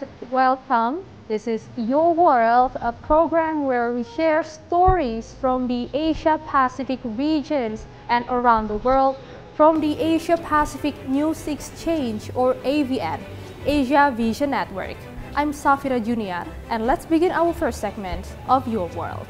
and welcome. This is Your World, a program where we share stories from the Asia-Pacific regions and around the world from the Asia-Pacific News Exchange or AVN, Asiavision Network. I'm Safira Junior, and let's begin our first segment of Your World.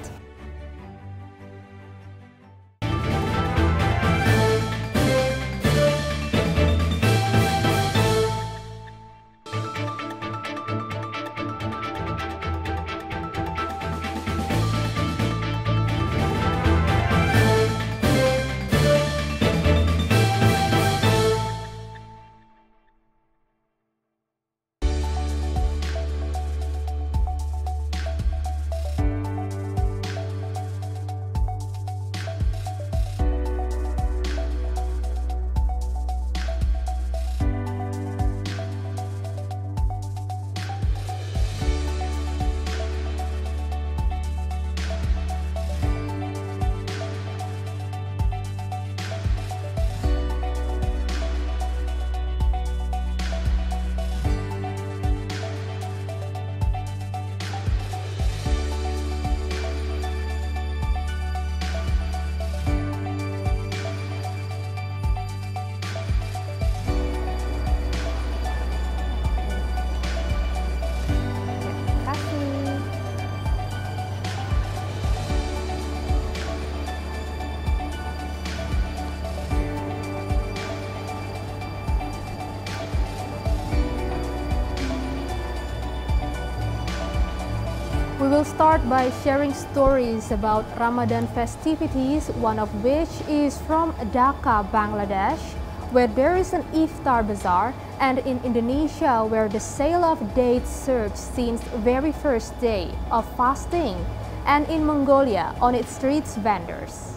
We will start by sharing stories about Ramadan festivities, one of which is from Dhaka, Bangladesh, where there is an iftar bazaar, and in Indonesia, where the sale of dates surged since very first day of fasting, and in Mongolia, on its streets vendors.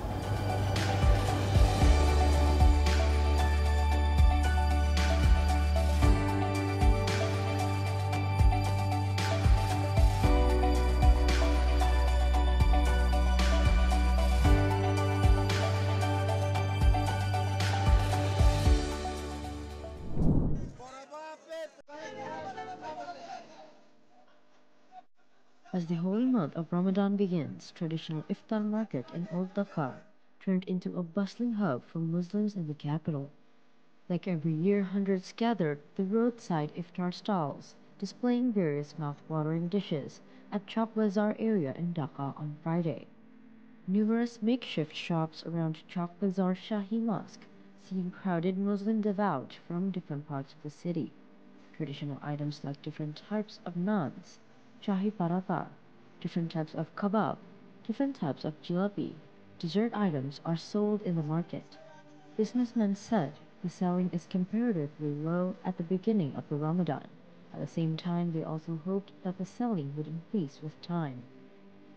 As the holy month of Ramadan begins, traditional iftar market in Old Dhaka turned into a bustling hub for Muslims in the capital. Like every year, hundreds gathered at the roadside iftar stalls, displaying various mouth-watering dishes at Chowk Bazaar area in Dhaka on Friday. Numerous makeshift shops around Chowk Bazaar Shahi Mosque seeing crowded Muslim devout from different parts of the city. Traditional items like different types of naans, shahi paratha, different types of kebab, different types of jalebi, dessert items are sold in the market. Businessmen said the selling is comparatively low at the beginning of the Ramadan. At the same time, they also hoped that the selling would increase with time.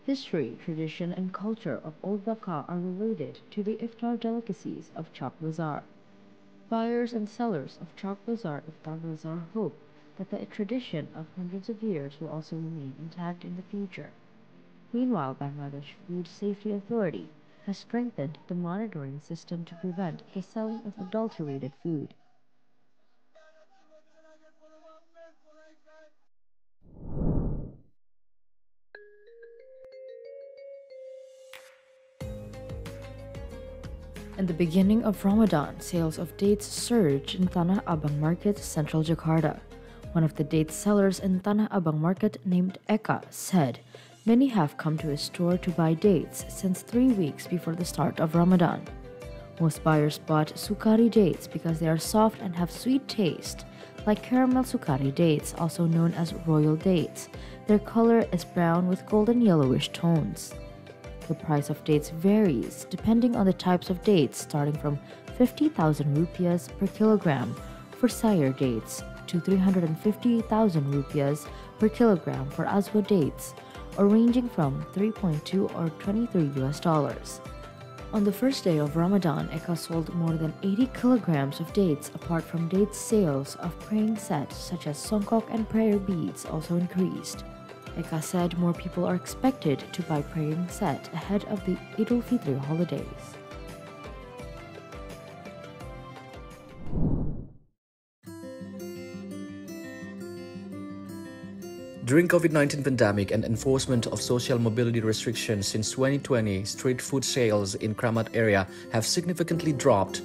History, tradition, and culture of Old Dhaka are related to the iftar delicacies of Chowk Bazaar. Buyers and sellers of Chowk Bazaar Iftar Bazaar hope that the tradition of hundreds of years will also remain intact in the future. Meanwhile, Bangladesh Food Safety Authority has strengthened the monitoring system to prevent the selling of adulterated food. In the beginning of Ramadan, sales of dates surged in Tanah Abang Market, central Jakarta. One of the date sellers in Tanah Abang Market, named Eka, said, "Many have come to his store to buy dates since 3 weeks before the start of Ramadan. Most buyers bought sukari dates because they are soft and have sweet taste. Like caramel sukari dates, also known as royal dates, their color is brown with golden yellowish tones." The price of dates varies depending on the types of dates, starting from 50,000 rupiahs per kilogram for sire dates to 350,000 rupiahs per kilogram for aswa dates, or ranging from 3.2 or 23 US dollars. On the first day of Ramadan, Eka sold more than 80 kilograms of dates. Apart from dates, sales of praying sets such as songkok and prayer beads also increased. Eka said more people are expected to buy praying set ahead of the Eid al-Fitr holidays. During COVID-19 pandemic and enforcement of social mobility restrictions since 2020, street food sales in Kramat area have significantly dropped.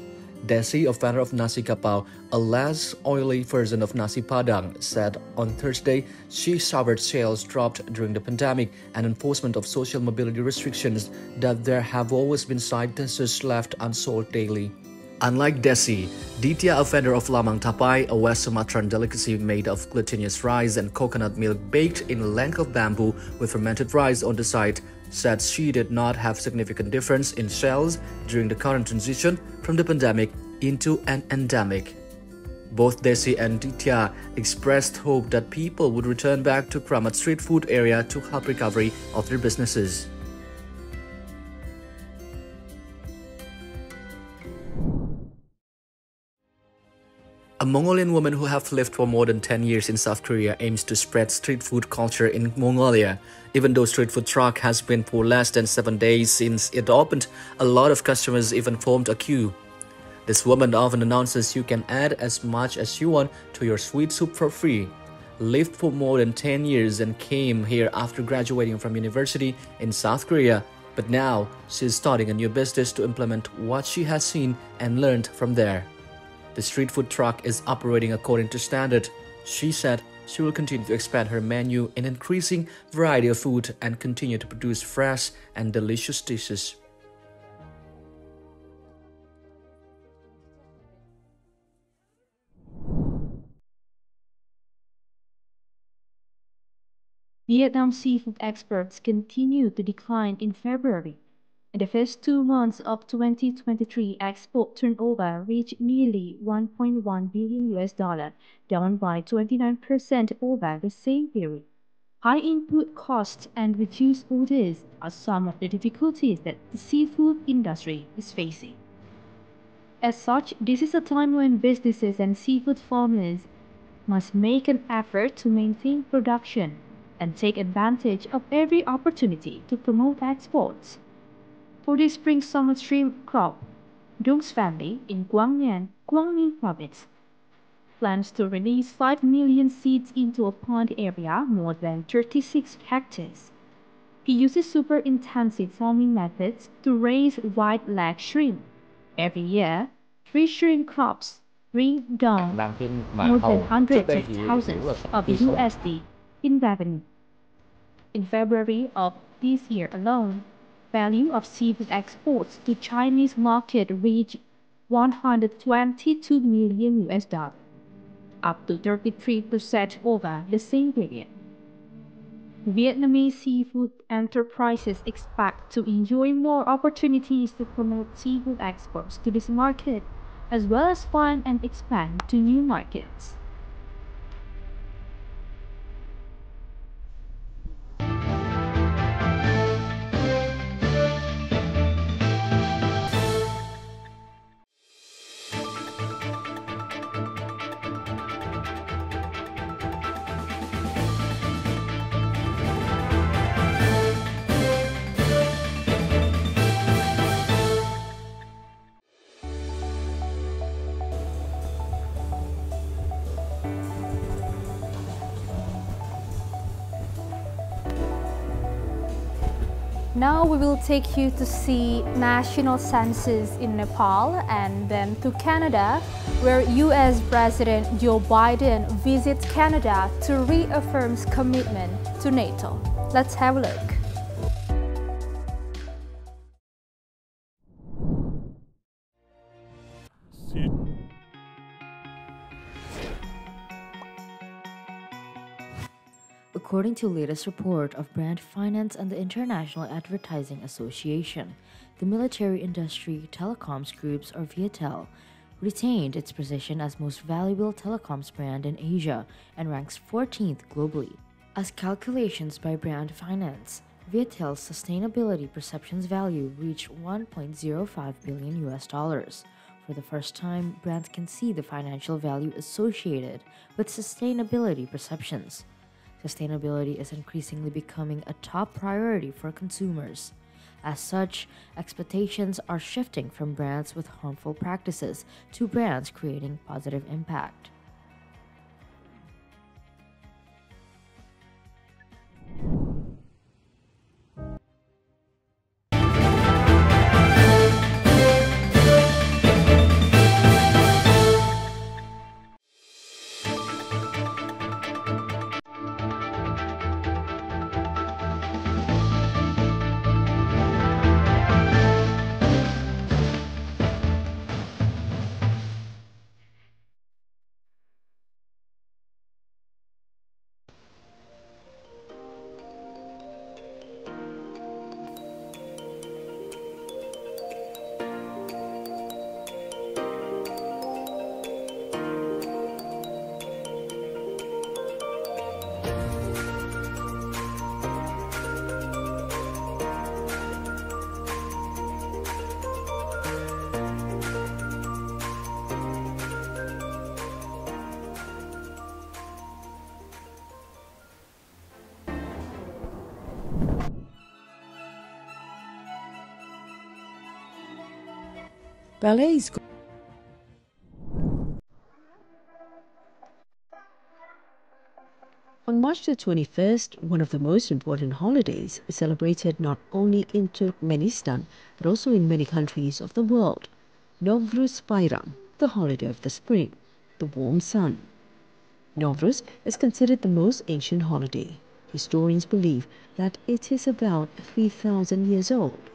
Desi, a vendor of nasi kapau, a less oily version of nasi padang, said on Thursday she suffered sales dropped during the pandemic and enforcement of social mobility restrictions, that there have always been side dishes left unsold daily. Unlike Desi, Ditya, a vendor of lamang tapai, a West Sumatran delicacy made of glutinous rice and coconut milk baked in a length of bamboo with fermented rice on the side, said she did not have significant difference in sales during the current transition from the pandemic into an endemic. Both Desi and Ditya expressed hope that people would return back to Kramat street food area to help recovery of their businesses. A Mongolian woman who has lived for more than 10 years in South Korea aims to spread street food culture in Mongolia. Even though street food truck has been for less than 7 days since it opened, a lot of customers even formed a queue. This woman often announces you can add as much as you want to your sweet soup for free. Lived for more than 10 years and came here after graduating from university in South Korea, but now she is starting a new business to implement what she has seen and learned from there. The street food truck is operating according to standard. She said she will continue to expand her menu in increasing variety of food and continue to produce fresh and delicious dishes. Vietnam seafood exports continued to decline in February. In the first 2 months of 2023, export turnover reached nearly $1.1 billion, down by 29% over the same period. High input costs and reduced orders are some of the difficulties that the seafood industry is facing. As such, this is a time when businesses and seafood farmers must make an effort to maintain production and take advantage of every opportunity to promote exports. For the spring-summer shrimp crop, Dong's family in Guangmian, Guangning province, plans to release 5 million seeds into a pond area more than 36 hectares. He uses super intensive farming methods to raise white-leg shrimp. Every year, 3 shrimp crops bring down more than hundreds of thousands of USD in revenue. In February of this year alone, value of seafood exports to Chinese market reached $122 million, up to 33% over the same period. Vietnamese seafood enterprises expect to enjoy more opportunities to promote seafood exports to this market, as well as find and expand to new markets. Now we will take you to see national census in Nepal and then to Canada, where US President Joe Biden visits Canada to reaffirm his commitment to NATO. Let's have a look. According to latest report of Brand Finance and the International Advertising Association, the military industry telecoms groups or Viettel retained its position as most valuable telecoms brand in Asia and ranks 14th globally. As calculations by Brand Finance, Viettel's sustainability perceptions value reached $1.05 billion. For the first time, brands can see the financial value associated with sustainability perceptions. Sustainability is increasingly becoming a top priority for consumers. As such, expectations are shifting from brands with harmful practices to brands creating positive impact. ballet is On March the 21st, one of the most important holidays is celebrated not only in Turkmenistan but also in many countries of the world. Novruz Bayram, the holiday of the spring, the warm sun. Novruz is considered the most ancient holiday. Historians believe that it is about 3,000 years old.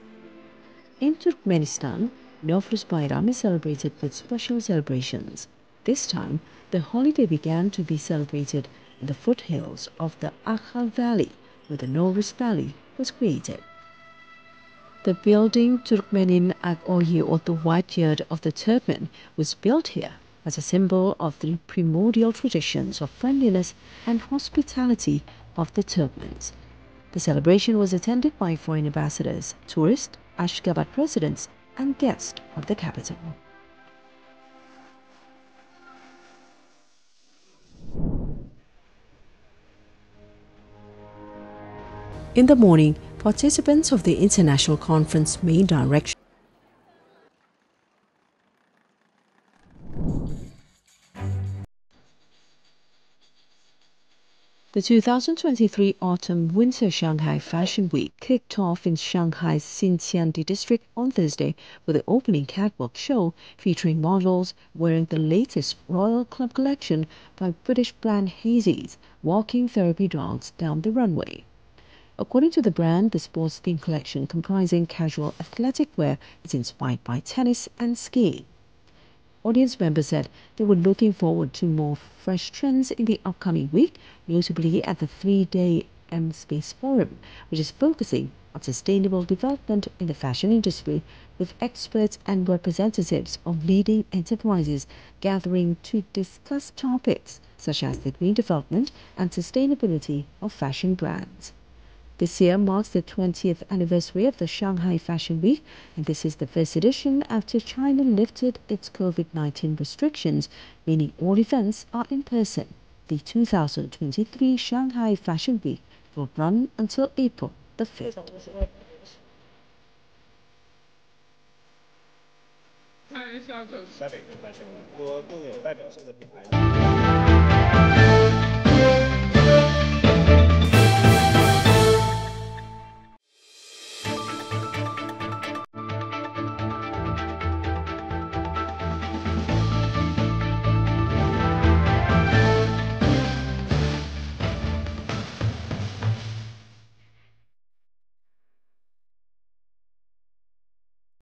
In Turkmenistan, Novruz Bayram is celebrated with special celebrations. This time, the holiday began to be celebrated in the foothills of the Akhal Valley, where the Novruz Valley was created. The building Turkmenin Ak-Oyi, or the White Yurt of the Turkmen, was built here as a symbol of the primordial traditions of friendliness and hospitality of the Turkmens. The celebration was attended by foreign ambassadors, tourists, Ashgabat residents, and guests of the capital. In the morning, participants of the international conference main direction The 2023 Autumn-Winter Shanghai Fashion Week kicked off in Shanghai's Xintiandi district on Thursday with the opening catwalk show featuring models wearing the latest Royal Club collection by British brand Hazy's walking therapy dogs down the runway. According to the brand, the sports-themed collection comprising casual athletic wear is inspired by tennis and skiing. Audience members said they were looking forward to more fresh trends in the upcoming week, notably at the three-day M-Space Forum, which is focusing on sustainable development in the fashion industry, with experts and representatives of leading enterprises gathering to discuss topics such as the green development and sustainability of fashion brands. This year marks the 20th anniversary of the Shanghai Fashion Week, and this is the first edition after China lifted its COVID-19 restrictions, meaning all events are in person. The 2023 Shanghai Fashion Week will run until April the 5th.